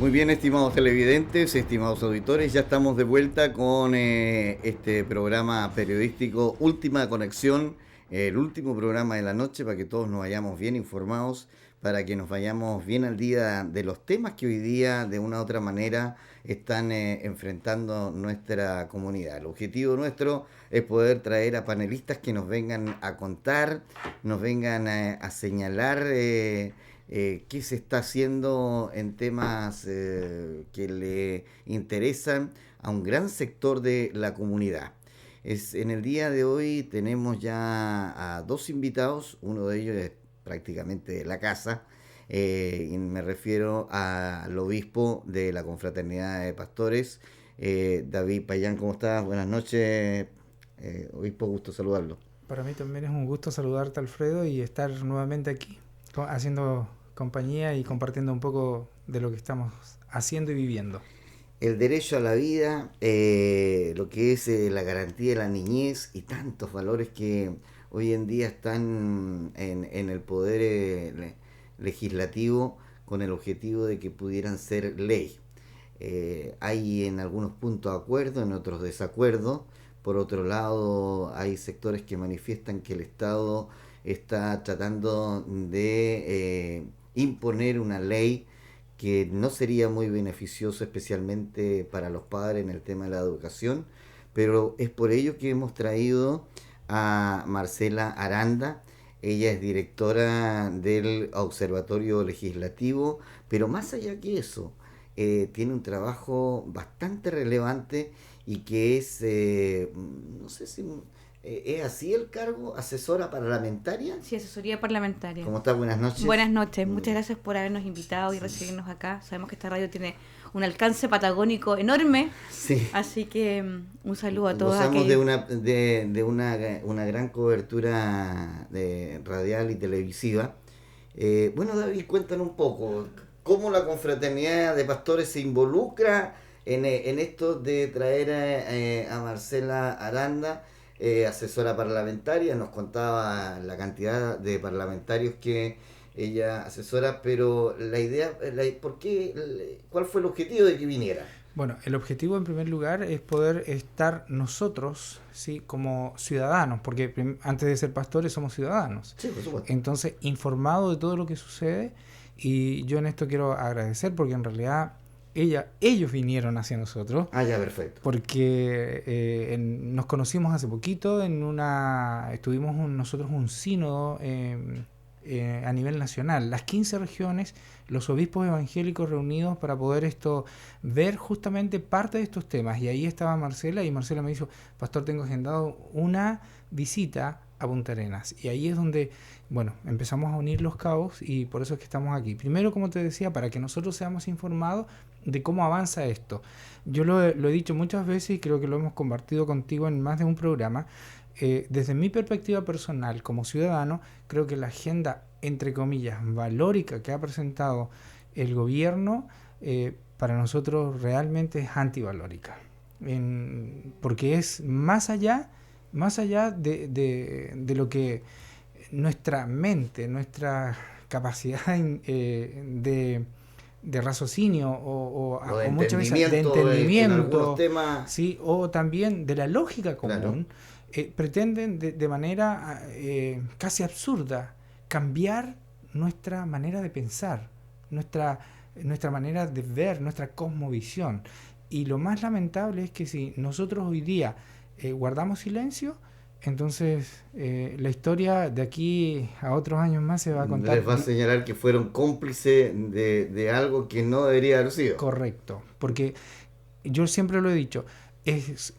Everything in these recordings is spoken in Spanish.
Muy bien, estimados televidentes, estimados auditores, ya estamos de vuelta con este programa periodístico Última Conexión, el último programa de la noche para que todos nos vayamos bien informados, para que nos vayamos bien al día de los temas que hoy día de una u otra manera están enfrentando nuestra comunidad. El objetivo nuestro es poder traer a panelistas que nos vengan a contar, nos vengan a señalar qué se está haciendo en temas que le interesan a un gran sector de la comunidad. En el día de hoy tenemos ya a dos invitados, uno de ellos es prácticamente de la casa, y me refiero al obispo de la Confraternidad de Pastores, David Payán. ¿Cómo estás? Buenas noches, obispo, gusto saludarlo. Para mí también es un gusto saludarte, Alfredo, y estar nuevamente aquí haciendo compañía y compartiendo un poco de lo que estamos haciendo y viviendo. El derecho a la vida, lo que es la garantía de la niñez y tantos valores que hoy en día están en el poder legislativo con el objetivo de que pudieran ser ley. Hay en algunos puntos acuerdo, en otros desacuerdo. Por otro lado, hay sectores que manifiestan que el Estado está tratando de imponer una ley que no sería muy beneficioso, especialmente para los padres en el tema de la educación, pero es por ello que hemos traído a Marcela Aranda. Ella es directora del Observatorio Legislativo, pero más allá que eso, tiene un trabajo bastante relevante y que es, no sé si ¿es así el cargo? ¿Asesora parlamentaria? Sí, asesoría parlamentaria. ¿Cómo estás? Buenas noches. Buenas noches, muchas gracias por habernos invitado y recibirnos acá. Sabemos que esta radio tiene un alcance patagónico enorme, sí. Así que un saludo a todos. Gozamos de una gran cobertura radial y televisiva. Bueno, David, cuéntanos un poco, ¿cómo la Confraternidad de Pastores se involucra en esto de traer a Marcela Aranda? Asesora parlamentaria, nos contaba la cantidad de parlamentarios que ella asesora, pero la idea, ¿por qué? ¿Cuál fue el objetivo de que viniera? Bueno, el objetivo en primer lugar es poder estar nosotros, ¿sí?, como ciudadanos, porque antes de ser pastores somos ciudadanos. Sí, por supuesto. Entonces, informado de todo lo que sucede, y yo en esto quiero agradecer porque en realidad ellos vinieron hacia nosotros. Ah, ya, perfecto. Porque nos conocimos hace poquito, estuvimos nosotros un sínodo a nivel nacional, las 15 regiones, los obispos evangélicos reunidos para poder ver justamente parte de estos temas. Y ahí estaba Marcela, y Marcela me dijo: pastor, tengo agendado una visita a Punta Arenas. Y ahí es donde, bueno, empezamos a unir los cabos, y por eso es que estamos aquí. Primero, como te decía, para que nosotros seamos informados de cómo avanza esto. Yo lo he dicho muchas veces y creo que lo hemos compartido contigo en más de un programa. Desde mi perspectiva personal como ciudadano, creo que la agenda, entre comillas, valórica que ha presentado el gobierno, para nosotros realmente es antivalórica. Porque es más allá de lo que nuestra mente, nuestra capacidad de raciocinio o muchas veces de entendimiento, ¿sí?, o también de la lógica común, claro, pretenden de manera casi absurda cambiar nuestra manera de pensar, nuestra manera de ver, nuestra cosmovisión. Y lo más lamentable es que si nosotros hoy día guardamos silencio, entonces la historia de aquí a otros años más se va a contar. Les va a señalar que fueron cómplices de algo que no debería haber sido. Correcto, porque yo siempre lo he dicho, es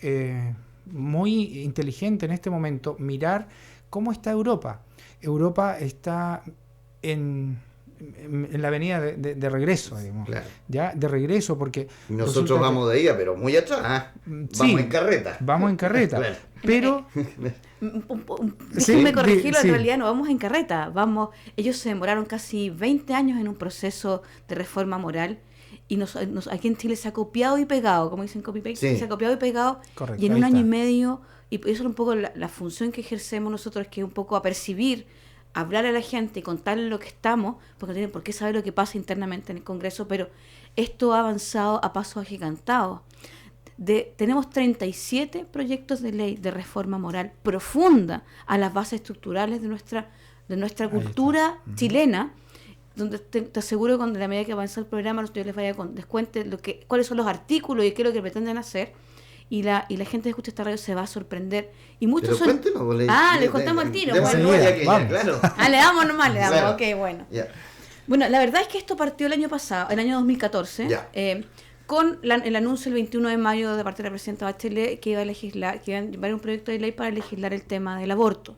muy inteligente en este momento mirar cómo está Europa. Europa está en la avenida de regreso, digamos. Claro. Ya de regreso, porque nosotros vamos de ella, pero muy atrás. Vamos en carreta. Vamos en carreta. Claro. Pero déjenme corregirlo, en realidad no vamos en carreta, ellos se demoraron casi 20 años en un proceso de reforma moral, y aquí en Chile se ha copiado y pegado, como dicen copy-paste, se ha copiado y pegado. Correcto, y en un año y medio, y eso es un poco la función que ejercemos nosotros, que es un poco apercibir hablar a la gente y contarle lo que estamos, porque no tienen por qué saber lo que pasa internamente en el Congreso, pero esto ha avanzado a pasos agigantados. Tenemos 37 proyectos de ley de reforma moral profunda a las bases estructurales de nuestra cultura chilena, donde te aseguro que cuando a la medida que avanza el programa yo les vaya les cuente cuáles son los artículos y qué es lo que pretenden hacer, y la gente que escucha esta radio se va a sorprender. Y muchos pero cuéntenos, les contamos al tiro. Claro. Le damos nomás, claro. Ok, bueno. Yeah. Bueno, la verdad es que esto partió el año pasado, el año 2014, con el anuncio el 21 de mayo de parte de la presidenta Bachelet que iba a llevar un proyecto de ley para legislar el tema del aborto.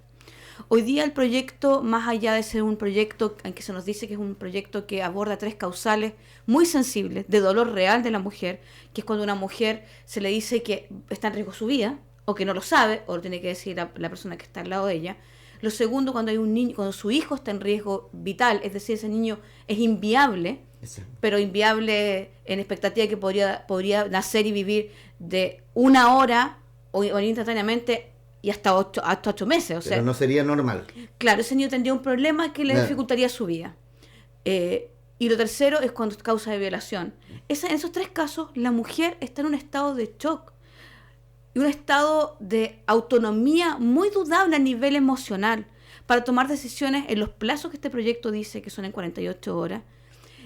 Hoy día el proyecto, más allá de ser un proyecto en que se nos dice que es un proyecto que aborda 3 causales muy sensibles de dolor real de la mujer, que es cuando a una mujer se le dice que está en riesgo su vida, o que no lo sabe, o lo tiene que decir la persona que está al lado de ella. Lo segundo, cuando hay un niño, cuando su hijo está en riesgo vital, es decir, ese niño es inviable, pero inviable en expectativa de que podría nacer y vivir de 1 hora o instantáneamente y hasta 8 meses. O sea, pero no sería normal. Claro, ese niño tendría un problema que le dificultaría su vida. Y lo tercero es cuando es causa de violación. En esos 3 casos, la mujer está en un estado de shock y un estado de autonomía muy dudable a nivel emocional para tomar decisiones en los plazos que este proyecto dice que son en 48 horas.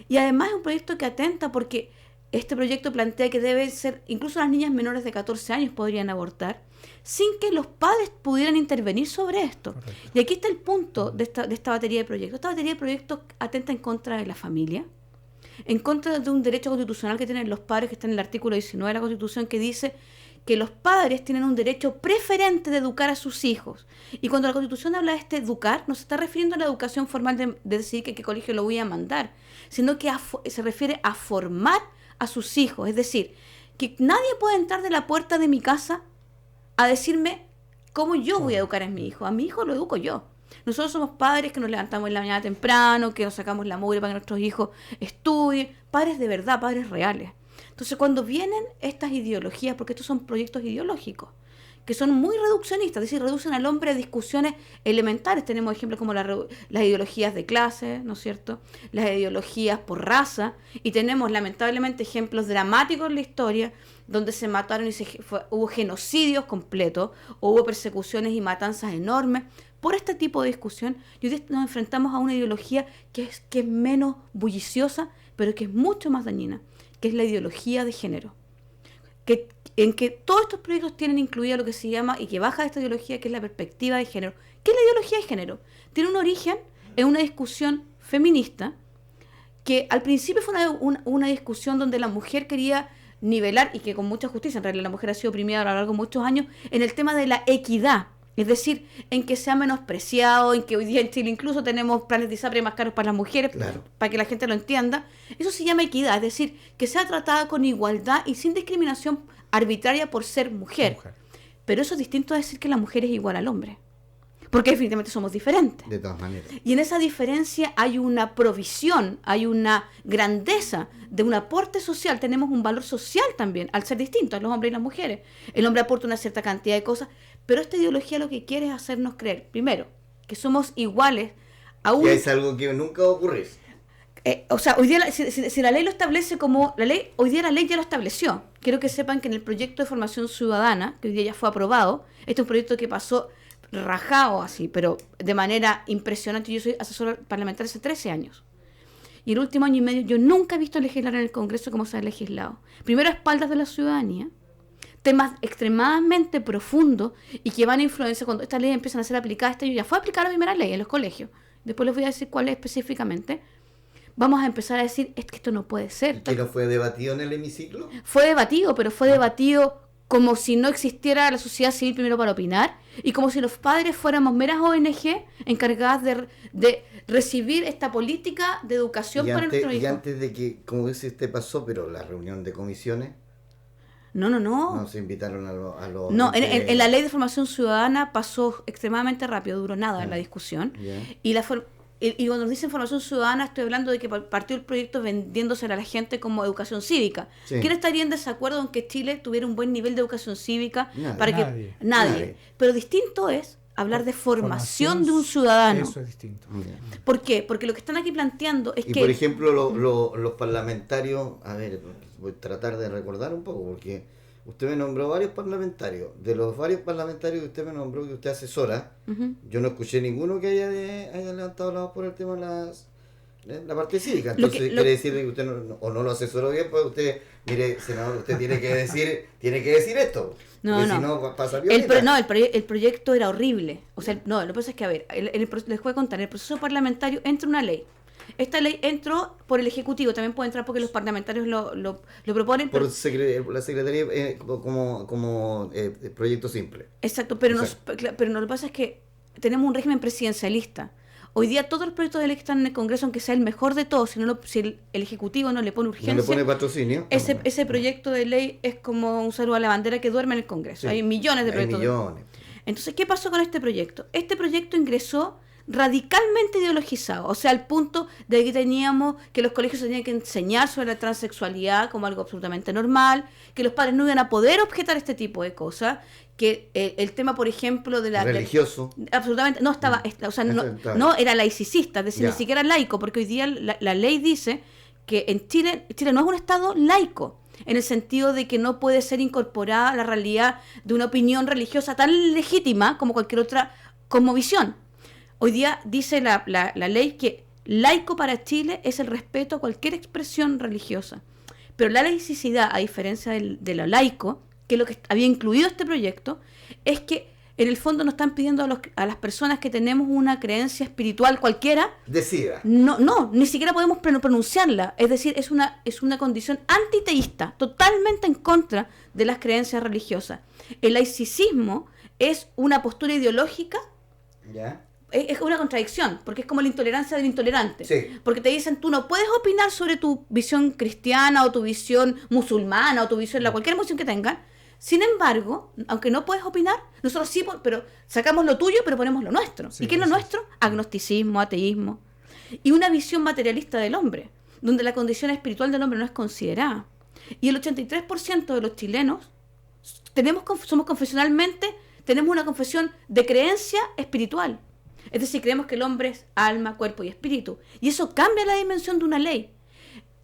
Y además es un proyecto que atenta porque este proyecto plantea que debe ser, incluso las niñas menores de 14 años podrían abortar, sin que los padres pudieran intervenir sobre esto. Correcto. Y aquí está el punto de esta batería de proyectos. Esta batería de proyectos atenta en contra de la familia, en contra de un derecho constitucional que tienen los padres, que está en el artículo 19 de la Constitución, que dice que los padres tienen un derecho preferente de educar a sus hijos. Y cuando la Constitución habla de educar, no se está refiriendo a la educación formal de decidir qué colegio lo voy a mandar, sino que se refiere a formar a sus hijos. Es decir, que nadie puede entrar de la puerta de mi casa a decirme cómo yo voy a educar a mi hijo. A mi hijo lo educo yo. Nosotros somos padres que nos levantamos en la mañana temprano, que nos sacamos la mugre para que nuestros hijos estudien. Padres de verdad, padres reales. Entonces, cuando vienen estas ideologías, porque estos son proyectos ideológicos, que son muy reduccionistas, es decir, reducen al hombre a discusiones elementales. Tenemos ejemplos como las ideologías de clase, ¿no es cierto?, las ideologías por raza, y tenemos lamentablemente ejemplos dramáticos en la historia donde se mataron y hubo genocidios completos, hubo persecuciones y matanzas enormes por este tipo de discusión. Y hoy nos enfrentamos a una ideología que es menos bulliciosa, pero que es mucho más dañina, que es la ideología de género. En que todos estos proyectos tienen incluida lo que se llama, y que baja de esta ideología, que es la perspectiva de género. ¿Qué es la ideología de género? Tiene un origen en una discusión feminista, que al principio fue una discusión donde la mujer quería nivelar, y que con mucha justicia, en realidad la mujer ha sido oprimida a lo largo de muchos años, en el tema de la equidad. Es decir, en que se ha menospreciado, en que hoy día en Chile incluso tenemos planes de ISAPRE más caros para las mujeres, claro, para que la gente lo entienda. Eso se llama equidad, es decir, que sea tratada con igualdad y sin discriminación arbitraria por ser mujer. Pero eso es distinto a decir que la mujer es igual al hombre, porque definitivamente somos diferentes. De todas maneras. Y en esa diferencia hay una provisión, hay una grandeza de un aporte social. Tenemos un valor social también, al ser distintos los hombres y las mujeres. El hombre aporta una cierta cantidad de cosas, pero esta ideología lo que quiere es hacernos creer, primero, que somos iguales a un... Que es algo que nunca va a ocurrir. O sea, hoy día si la ley lo establece como... hoy día la ley ya lo estableció. Quiero que sepan que en el proyecto de formación ciudadana, que hoy día ya fue aprobado, este es un proyecto que pasó rajado así, pero de manera impresionante. Yo soy asesora parlamentaria hace 13 años. Y el último año y medio yo nunca he visto legislar en el Congreso como se ha legislado. Primero a espaldas de la ciudadanía, temas extremadamente profundos y que van a influenciar cuando estas leyes empiezan a ser aplicadas. Este año ya fue aplicada la primera ley en los colegios. Después les voy a decir cuál es específicamente. Vamos a empezar a decir, es que esto no puede ser. ¿Que no fue debatido en el hemiciclo? Fue debatido, pero fue debatido como si no existiera la sociedad civil primero para opinar, y como si los padres fuéramos meras ONG encargadas de recibir esta política de educación para nuestros hijos. Y antes de que, como dice pasó, pero la reunión de comisiones... No. No se invitaron a los... No, en la ley de formación ciudadana pasó extremadamente rápido, duró nada en la discusión. Y cuando nos dicen formación ciudadana, estoy hablando de que partió el proyecto vendiéndosela a la gente como educación cívica. Sí. ¿Quién estaría en desacuerdo en que Chile tuviera un buen nivel de educación cívica? Nadie. Pero distinto es hablar de formación de un ciudadano. Eso es distinto. ¿Por qué? Porque lo que están aquí planteando es y que... por ejemplo, los parlamentarios, a ver, voy a tratar de recordar un poco, porque usted me nombró varios parlamentarios. De los varios parlamentarios que usted me nombró, que usted asesora, yo no escuché ninguno que haya levantado la voz por el tema de la parte cívica. Entonces quiere decir que usted no lo asesoró bien, pues usted, mire, senador, usted tiene que decir esto. No, si no pasa el proyecto era horrible. O sea, no, lo que pasa es que, a ver, les voy a contar, en el proceso parlamentario entra una ley. Esta ley entró por el Ejecutivo, también puede entrar porque los parlamentarios lo proponen. Por la Secretaría como proyecto simple. Exacto, pero lo que pasa es que tenemos un régimen presidencialista. Hoy día todos los proyectos de ley que están en el Congreso, aunque sea el mejor de todos, si el Ejecutivo no le pone urgencia, no le pone patrocinio, ese proyecto de ley es como un saludo a la bandera que duerme en el Congreso. Sí, hay millones de proyectos. Entonces, ¿qué pasó con este proyecto? Este proyecto ingresó radicalmente ideologizado, o sea, al punto de que teníamos que los colegios tenían que enseñar sobre la transexualidad como algo absolutamente normal, que los padres no iban a poder objetar este tipo de cosas, que el tema, por ejemplo, de la religioso, absolutamente no estaba, o sea, no era laicicista, es decir, ni siquiera laico, porque hoy día la ley dice que en Chile no es un estado laico, en el sentido de que no puede ser incorporada a la realidad de una opinión religiosa tan legítima como cualquier otra cosmovisión. Hoy día dice la ley que laico para Chile es el respeto a cualquier expresión religiosa. Pero la laicidad, a diferencia de lo laico, que es lo que había incluido este proyecto, es que en el fondo nos están pidiendo a las personas que tenemos una creencia espiritual cualquiera, decida. No, ni siquiera podemos pronunciarla. Es decir, es una condición antiteísta, totalmente en contra de las creencias religiosas. El laicismo es una postura ideológica. ¿Ya? Es una contradicción, porque es como la intolerancia del intolerante. Sí. Porque te dicen, tú no puedes opinar sobre tu visión cristiana o tu visión musulmana o tu visión, cualquier emoción que tengan. Sin embargo, aunque no puedes opinar, nosotros sí, pero sacamos lo tuyo, pero ponemos lo nuestro. Sí, ¿y qué es lo nuestro? Agnosticismo, ateísmo. Y una visión materialista del hombre, donde la condición espiritual del hombre no es considerada. Y el 83% de los chilenos somos confesionalmente, tenemos una confesión de creencia espiritual. Es decir, creemos que el hombre es alma, cuerpo y espíritu. Y eso cambia la dimensión de una ley.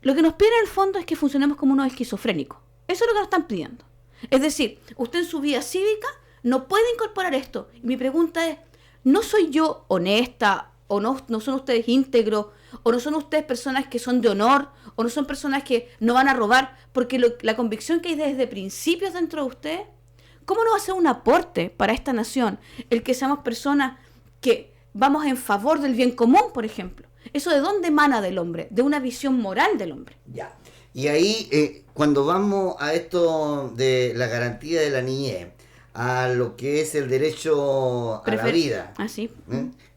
Lo que nos piden en el fondo es que funcionemos como unos esquizofrénicos. Eso es lo que nos están pidiendo. Es decir, usted en su vida cívica no puede incorporar esto. Y mi pregunta es, ¿no soy yo honesta? ¿O no son ustedes íntegros? ¿O no son ustedes personas que son de honor? ¿O no son personas que no van a robar? Porque la convicción que hay desde principios dentro de ustedes, ¿cómo no va a ser un aporte para esta nación el que seamos personas que vamos en favor del bien común, por ejemplo? ¿Eso de dónde emana del hombre? De una visión moral del hombre. Ya. Y ahí, cuando vamos a esto de la garantía de la niñez, a lo que es el derecho a la vida, así.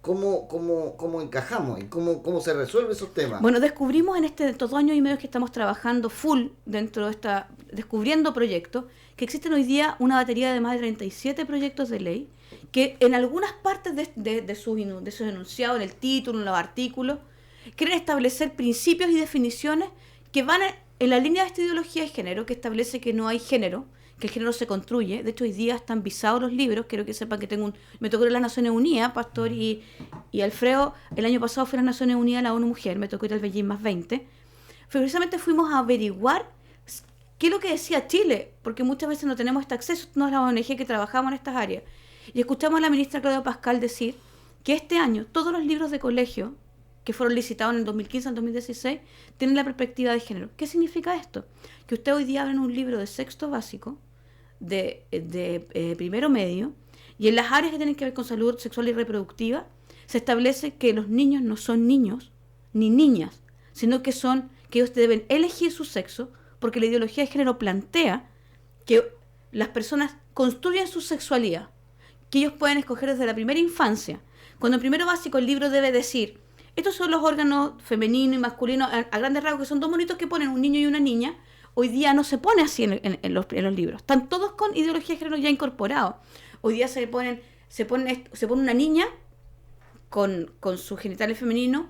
¿Cómo encajamos y cómo se resuelven esos temas? Bueno, descubrimos en estos 2 años y medio que estamos trabajando full dentro de descubriendo proyectos, que existen hoy día una batería de más de 37 proyectos de ley, que en algunas partes de sus enunciados, en el título, en los artículos, quieren establecer principios y definiciones que van en la línea de esta ideología de género, que establece que no hay género, que el género se construye. De hecho, hoy día están visados los libros. Quiero que sepan que me tocó ir a las Naciones Unidas, Pastor y Alfredo. El año pasado fui a las Naciones Unidas, la ONU Mujer, me tocó ir al Beijing más 20. Precisamente fuimos a averiguar qué es lo que decía Chile, porque muchas veces no tenemos este acceso, no es la ONG que trabajamos en estas áreas. Y escuchamos a la ministra Claudia Pascal decir que este año todos los libros de colegio que fueron licitados en el 2015 al 2016 tienen la perspectiva de género. ¿Qué significa esto? Que usted hoy día abre un libro de sexto básico, de primero medio, y en las áreas que tienen que ver con salud sexual y reproductiva, se establece que los niños no son niños ni niñas, sino que ellos deben elegir su sexo, porque la ideología de género plantea que las personas construyen su sexualidad, que ellos pueden escoger desde la primera infancia. Cuando en primero básico el libro debe decir, estos son los órganos femenino y masculino a grandes rasgos, que son 2 monitos que ponen un niño y una niña. Hoy día no se pone así en los libros. Están todos con ideología de género ya incorporados. Hoy día se pone una niña con sus genitales femeninos,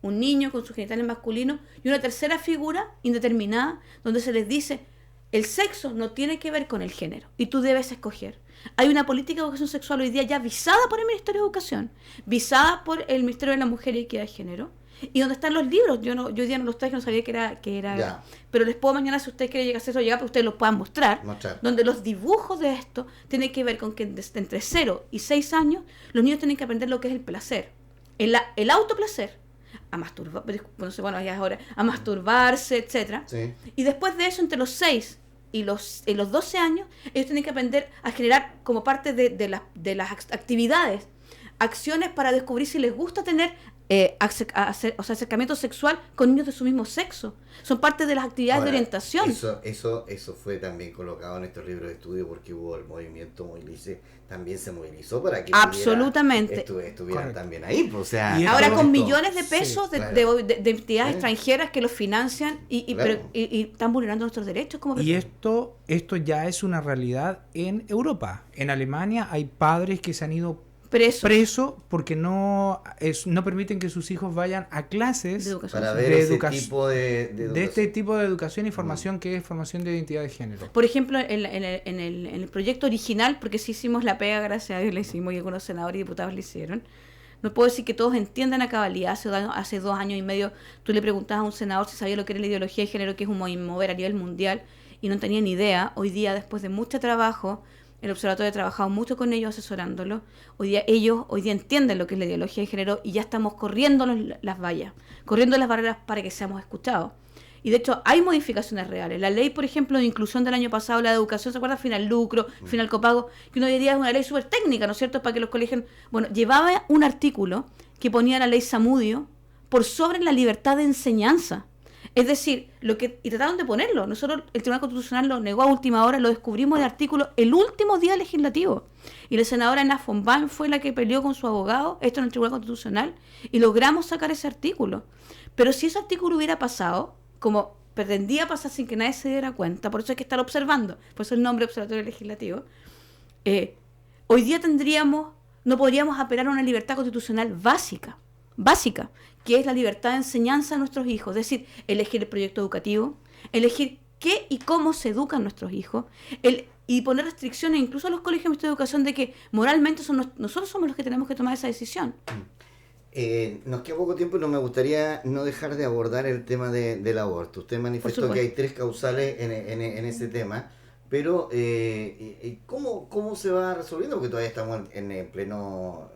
un niño con sus genitales masculinos y una tercera figura indeterminada donde se les dice el sexo no tiene que ver con el género y tú debes escoger. Hay una política de educación sexual hoy día ya visada por el Ministerio de Educación, visada por el Ministerio de la Mujer y Equidad de Género, y donde están los libros. Yo hoy día no los traje, no sabía que era pero les puedo mañana, si usted quiere llegar a eso, llegar, para que ustedes los puedan mostrar, donde los dibujos de esto tienen que ver con que entre 0 y 6 años los niños tienen que aprender lo que es el placer, el autoplacer, a masturbarse, etcétera. Sí. Y después de eso, entre los 6 y los 12 años, ellos tienen que aprender a generar, como parte de las actividades, acciones para descubrir si les gusta tener acercamiento sexual con niños de su mismo sexo. Son parte de las actividades de orientación. Eso fue también colocado en estos libros de estudio, porque hubo el movimiento Movilice, también se movilizó para que absolutamente estuvieran también ahí. O sea, ahora con millones de pesos de entidades extranjeras que los financian y están vulnerando nuestros derechos. Y esto ya es una realidad en Europa. En Alemania hay padres que se han ido preso porque no permiten que sus hijos vayan a clases para ver este tipo de educación y formación que es formación de identidad de género. Por ejemplo, en el proyecto original, porque sí hicimos la pega, gracias a Dios le hicimos, y algunos senadores y diputados le hicieron. No puedo decir que todos entiendan a cabalidad. Hace 2 años y medio tú le preguntabas a un senador si sabía lo que era la ideología de género, que es un mover a nivel mundial, y no tenía ni idea. Hoy día, después de mucho trabajo, el observatorio ha trabajado mucho con ellos, asesorándolos. Hoy día entienden lo que es la ideología de género y ya estamos corriendo las vallas, corriendo las barreras para que seamos escuchados. Y de hecho hay modificaciones reales. La ley, por ejemplo, de inclusión del año pasado, la de educación, ¿se acuerdan? Final lucro, final copago, que uno diría es una ley súper técnica, ¿no es cierto?, para que los colegios... Bueno, llevaba un artículo que ponía la ley Zamudio por sobre la libertad de enseñanza. Es decir, y trataron de ponerlo. Nosotros, el Tribunal Constitucional lo negó a última hora, lo descubrimos en el artículo el último día legislativo. Y la senadora Ana von Baen fue la que peleó con su abogado, esto en el Tribunal Constitucional, y logramos sacar ese artículo. Pero si ese artículo hubiera pasado, como pretendía pasar sin que nadie se diera cuenta, por eso hay que estar observando, por eso el nombre Observatorio Legislativo, hoy día no podríamos apelar a una libertad constitucional básica, que es la libertad de enseñanza a nuestros hijos, es decir, elegir el proyecto educativo, elegir qué y cómo se educan nuestros hijos, y poner restricciones incluso a los colegios de educación de que moralmente nosotros somos los que tenemos que tomar esa decisión. Nos queda poco tiempo y no me gustaría no dejar de abordar el tema del aborto. Usted manifestó que hay 3 causales en ese tema, pero ¿cómo se va resolviendo? Porque todavía estamos en pleno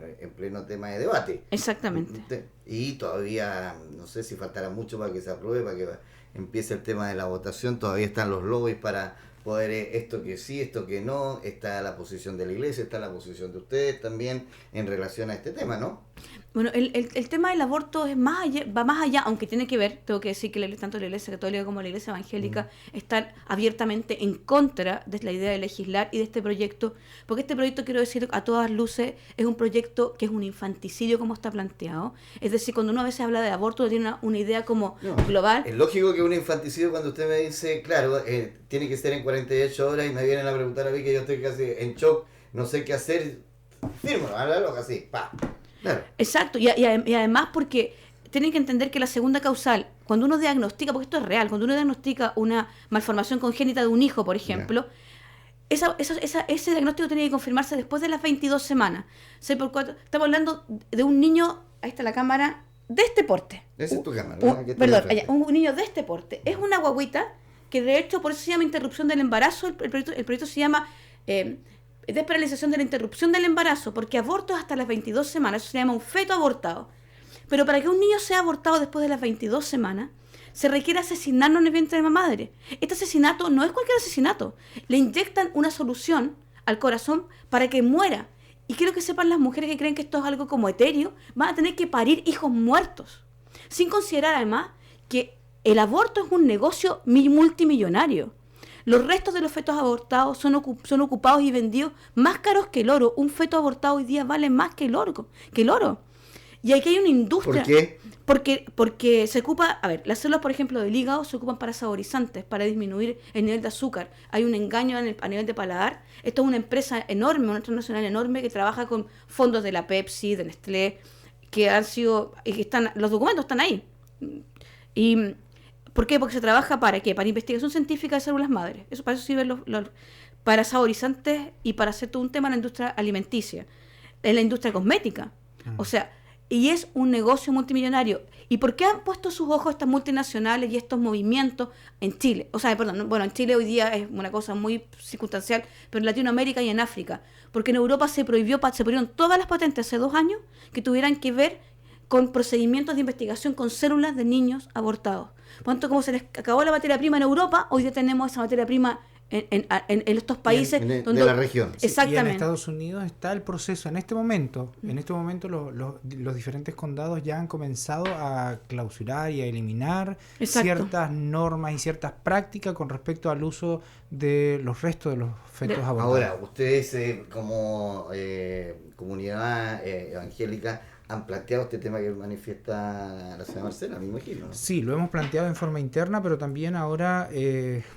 tema de debate. Exactamente. Y todavía, no sé si faltará mucho para que se apruebe, para que empiece el tema de la votación. Todavía están los lobbies para poder esto que sí, esto que no. Está la posición de la Iglesia, está la posición de ustedes también en relación a este tema, ¿no? Bueno, el tema del aborto va más allá, aunque tiene que ver, tengo que decir que tanto la Iglesia Católica como la Iglesia Evangélica están abiertamente en contra de la idea de legislar y de este proyecto, porque este proyecto, quiero decir a todas luces, es un proyecto que es un infanticidio como está planteado. Es decir, cuando uno a veces habla de aborto, tiene una idea como global. Es lógico que un infanticidio, cuando usted me dice, claro, tiene que ser en 48 horas y me vienen a preguntar a mí que yo estoy casi en shock, no sé qué hacer, fírmalo, háblalo así, pa. Claro. Exacto, y además porque tienen que entender que la segunda causal, cuando uno diagnostica, porque esto es real, cuando uno diagnostica una malformación congénita de un hijo, por ejemplo, ese diagnóstico tiene que confirmarse después de las 22 semanas. Estamos hablando de un niño, ahí está la cámara, de este porte. Esa es tu cámara, un niño de este porte. Es una guaguita que de hecho por eso se llama interrupción del embarazo, el proyecto se llama... despenalización de la interrupción del embarazo, porque aborto es hasta las 22 semanas, eso se llama un feto abortado. Pero para que un niño sea abortado después de las 22 semanas, se requiere asesinarlo en el vientre de la madre. Este asesinato no es cualquier asesinato. Le inyectan una solución al corazón para que muera. Y quiero que sepan las mujeres que creen que esto es algo como etéreo, van a tener que parir hijos muertos. Sin considerar además que el aborto es un negocio multimillonario. Los restos de los fetos abortados son ocupados y vendidos más caros que el oro. Un feto abortado hoy día vale más que el oro. Y aquí hay una industria. ¿Por qué? Porque se ocupa, a ver, las células, por ejemplo, del hígado se ocupan para saborizantes, para disminuir el nivel de azúcar. Hay un engaño a nivel de paladar. Esto es una empresa enorme, una transnacional enorme que trabaja con fondos de la Pepsi, de Nestlé, que han sido, los documentos están ahí. Y ¿Por qué? Porque se trabaja ¿para qué? Para investigación científica de células madres. Eso, para eso sirven para saborizantes y para hacer todo un tema en la industria alimenticia, en la industria cosmética. O sea, y es un negocio multimillonario. ¿Y por qué han puesto sus ojos estas multinacionales y estos movimientos en Chile? O sea, perdón, bueno, en Chile hoy día es una cosa muy circunstancial, pero en Latinoamérica y en África. Porque en Europa se prohibieron todas las patentes hace 2 años que tuvieran que ver con procedimientos de investigación con células de niños abortados. Por tanto, como se les acabó la materia prima en Europa, hoy ya tenemos esa materia prima en estos países donde, de la región. Exactamente. Y en Estados Unidos está el proceso. En este momento los diferentes condados ya han comenzado a clausurar y a eliminar ciertas normas y ciertas prácticas con respecto al uso de los restos de los fetos abortados. Ahora, ustedes como comunidad evangélica han planteado este tema que manifiesta la señora Marcela, me imagino, ¿no? Sí, lo hemos planteado en forma interna, pero también ahora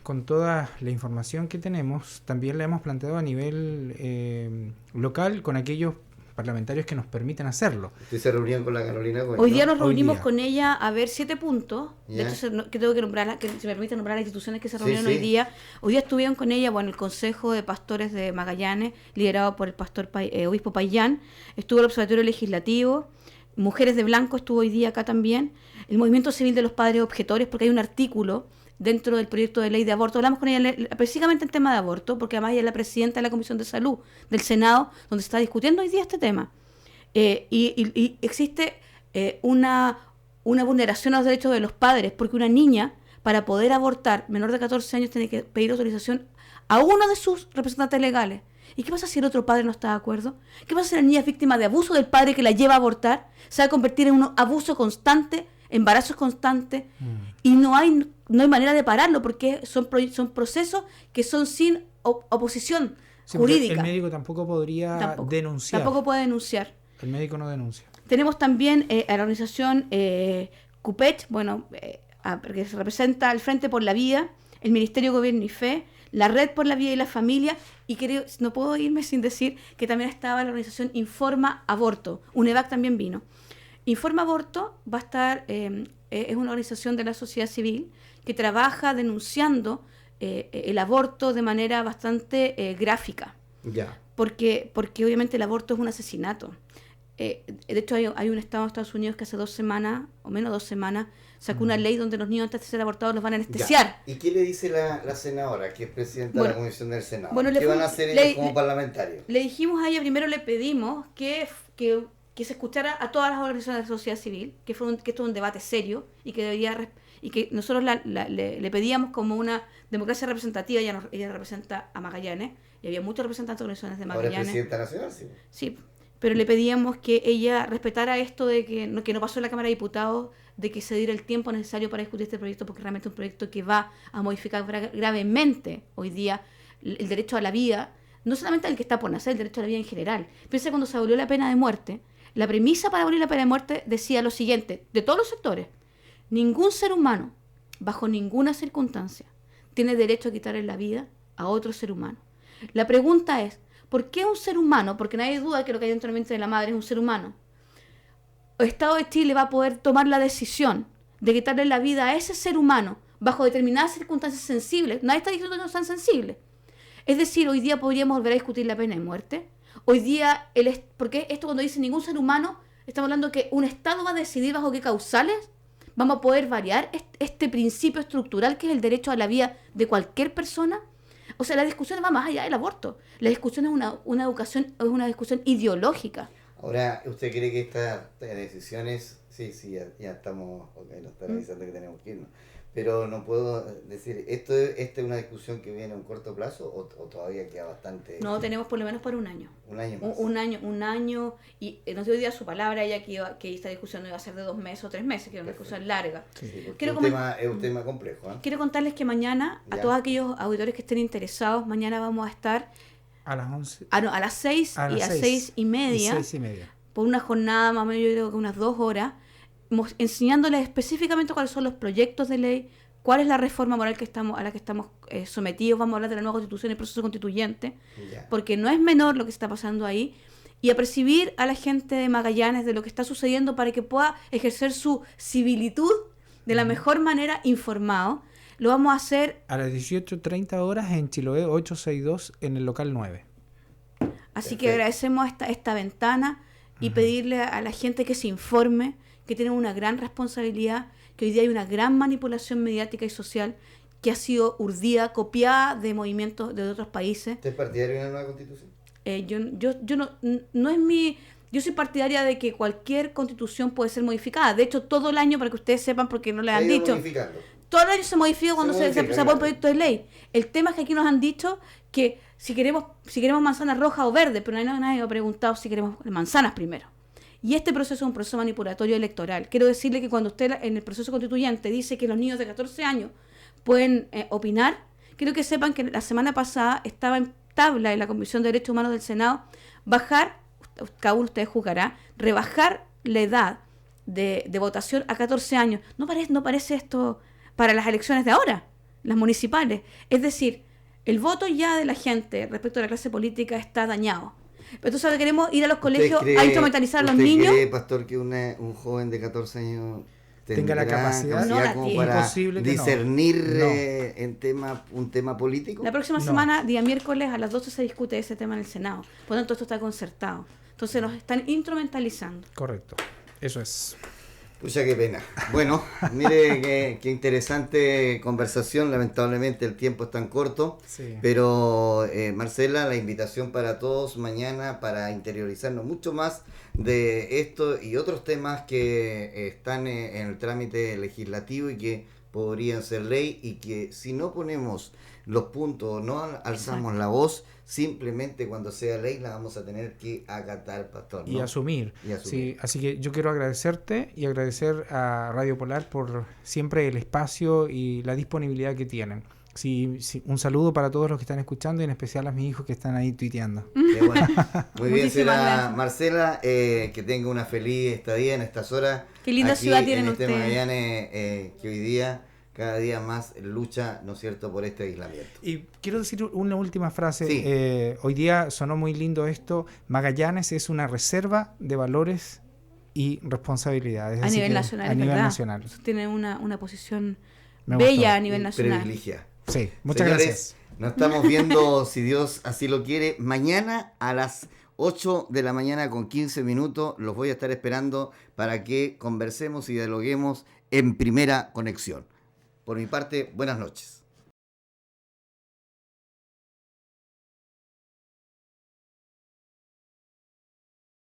con toda la información que tenemos, también la hemos planteado a nivel local con aquellos parlamentarios que nos permiten hacerlo. ¿Ustedes se reunían con la Carolina Goy, Hoy día nos reunimos con ella a ver 7 puntos. ¿Ya? De hecho, que tengo que nombrar, que se me permite nombrar las instituciones que se reunieron hoy día. Hoy día estuvieron con ella, bueno, el Consejo de Pastores de Magallanes, liderado por el pastor obispo Payán. Estuvo el Observatorio Legislativo. Mujeres de Blanco estuvo hoy día acá también. El Movimiento Civil de los Padres Objetores, porque hay un artículo dentro del proyecto de ley de aborto. Hablamos con ella precisamente en tema de aborto, porque además ella es la presidenta de la Comisión de Salud del Senado, donde se está discutiendo hoy día este tema. Y existe una vulneración a los derechos de los padres, porque una niña, para poder abortar, menor de 14 años, tiene que pedir autorización a uno de sus representantes legales. ¿Y qué pasa si el otro padre no está de acuerdo? ¿Qué pasa si la niña es víctima de abuso del padre que la lleva a abortar? Se va a convertir en un abuso constante, embarazos constantes, y no hay manera de pararlo, porque son procesos que son sin oposición jurídica. El médico tampoco podría denunciar. Tampoco puede denunciar. El médico no denuncia. Tenemos también a la organización CUPET, que se representa al Frente por la Vida, el Ministerio de Gobierno y Fe, la Red por la Vida y la Familia, y creo, no puedo irme sin decir que también estaba la organización Informa Aborto. UNEVAC también vino. Informa Aborto va a estar, es una organización de la sociedad civil que trabaja denunciando el aborto de manera bastante gráfica. Ya. Porque obviamente el aborto es un asesinato. De hecho, hay un estado de Estados Unidos que hace 2 semanas, o menos 2 semanas, sacó una ley donde los niños antes de ser abortados los van a anestesiar. Ya. ¿Y qué le dice la senadora, que es presidenta de la Comisión del Senado? Bueno, ¿Qué van a hacer ellos como parlamentarios? Le dijimos a ella, primero le pedimos que se escuchara a todas las organizaciones de la sociedad civil, que esto es un debate serio y que nosotros le pedíamos como una democracia representativa. Ella representa a Magallanes y había muchos representantes de organizaciones de Magallanes. Ahora es presidenta nacional, sí. Sí, pero le pedíamos que ella respetara esto de que no pasó en la Cámara de Diputados, de que se diera el tiempo necesario para discutir este proyecto, porque realmente es un proyecto que va a modificar gravemente hoy día el derecho a la vida, no solamente el que está por nacer, el derecho a la vida en general. Piensa cuando se abolió la pena de muerte, la premisa para abolir la pena de muerte decía lo siguiente, de todos los sectores: ningún ser humano, bajo ninguna circunstancia, tiene derecho a quitarle la vida a otro ser humano. La pregunta es, ¿por qué un ser humano? Porque nadie duda que lo que hay dentro de la mente de la madre es un ser humano. El Estado de Chile va a poder tomar la decisión de quitarle la vida a ese ser humano bajo determinadas circunstancias sensibles. Nadie está diciendo que no sean sensibles. Es decir, hoy día podríamos volver a discutir la pena de muerte. Hoy día, porque esto cuando dice ningún ser humano, estamos hablando que un Estado va a decidir bajo qué causales vamos a poder variar este principio estructural que es el derecho a la vida de cualquier persona. O sea, la discusión va más allá del aborto. La discusión es una discusión ideológica. Ahora, ¿usted cree que estas decisiones, sí, ya estamos, nos están avisando que tenemos que irnos, pero no puedo decir, ¿esta es una discusión que viene a un corto plazo o todavía queda bastante? No, tenemos por lo menos para un año. ¿Un año más? Un año, y nos dio hoy día su palabra ella que esta discusión no iba a ser de 2 meses o 3 meses, que era una discusión larga. Sí, porque es un tema complejo. Quiero contarles que mañana, a todos aquellos auditores que estén interesados, mañana vamos a estar a las 11. A las 6 y a las 6:30. Por una jornada más o menos, yo creo que unas 2 horas, enseñándoles específicamente cuáles son los proyectos de ley, cuál es la reforma moral a la que estamos sometidos. Vamos a hablar de la nueva constitución y el proceso constituyente, porque no es menor lo que está pasando ahí, y a percibir a la gente de Magallanes de lo que está sucediendo para que pueda ejercer su civilitud de la mejor manera informados. Lo vamos a hacer a las 18:30 horas en Chiloé 862 en el local 9. Así que agradecemos esta ventana y pedirle a la gente que se informe, que tienen una gran responsabilidad, que hoy día hay una gran manipulación mediática y social que ha sido urdida, copiada de movimientos de otros países. ¿Usted es partidario de una nueva constitución? Yo soy partidaria de que cualquier constitución puede ser modificada. De hecho, todo el año, para que ustedes sepan, porque no les han dicho, todo el año se modifica cuando se aprueba un proyecto de ley. El tema es que aquí nos han dicho que si queremos manzanas rojas o verdes, pero nadie ha preguntado si queremos manzanas primero. Y este proceso es un proceso manipulatorio electoral. Quiero decirle que cuando usted en el proceso constituyente dice que los niños de 14 años pueden opinar, quiero que sepan que la semana pasada estaba en tabla en la Comisión de Derechos Humanos del Senado bajar, cada uno de ustedes juzgará, rebajar la edad de votación a 14 años. ¿No parece esto para las elecciones de ahora, las municipales? Es decir, el voto ya de la gente respecto a la clase política está dañado. Pero entonces ahora queremos ir a los colegios a instrumentalizar a los niños. ¿Usted cree, pastor, que un joven de 14 años tenga la capacidad como para discernir un tema político? La próxima semana, día miércoles, a las 12 se discute ese tema en el Senado. Por lo tanto, esto está concertado. Entonces nos están instrumentalizando. Correcto, eso es. Pucha, qué pena. Bueno, mire qué interesante conversación. Lamentablemente el tiempo es tan corto. Sí. Pero Marcela, la invitación para todos mañana para interiorizarnos mucho más de esto y otros temas que están en el trámite legislativo y que podrían ser ley, y que si no ponemos los puntos, no alzamos la voz, simplemente cuando sea ley la vamos a tener que acatar, pastor, ¿no? Y asumir. Sí, así que yo quiero agradecerte y agradecer a Radio Polar por siempre el espacio y la disponibilidad que tienen. Sí, un saludo para todos los que están escuchando y en especial a mis hijos que están ahí tuiteando. Qué bueno. Muy bien, será Marcela, que tenga una feliz estadía en estas horas. Qué linda ciudad tienen ustedes. Magallanes, Que hoy día cada día más lucha, ¿no es cierto?, por este aislamiento. Y quiero decir una última frase. Sí. Hoy día sonó muy lindo esto. Magallanes es una reserva de valores y responsabilidades. A nivel nacional, a nivel nacional. Tiene una posición bella a nivel nacional. Privilegiada. Sí, muchas gracias. Nos estamos viendo, si Dios así lo quiere, mañana a las 8 de la mañana con 15 minutos. Los voy a estar esperando para que conversemos y dialoguemos en Primera Conexión. Por mi parte, buenas noches.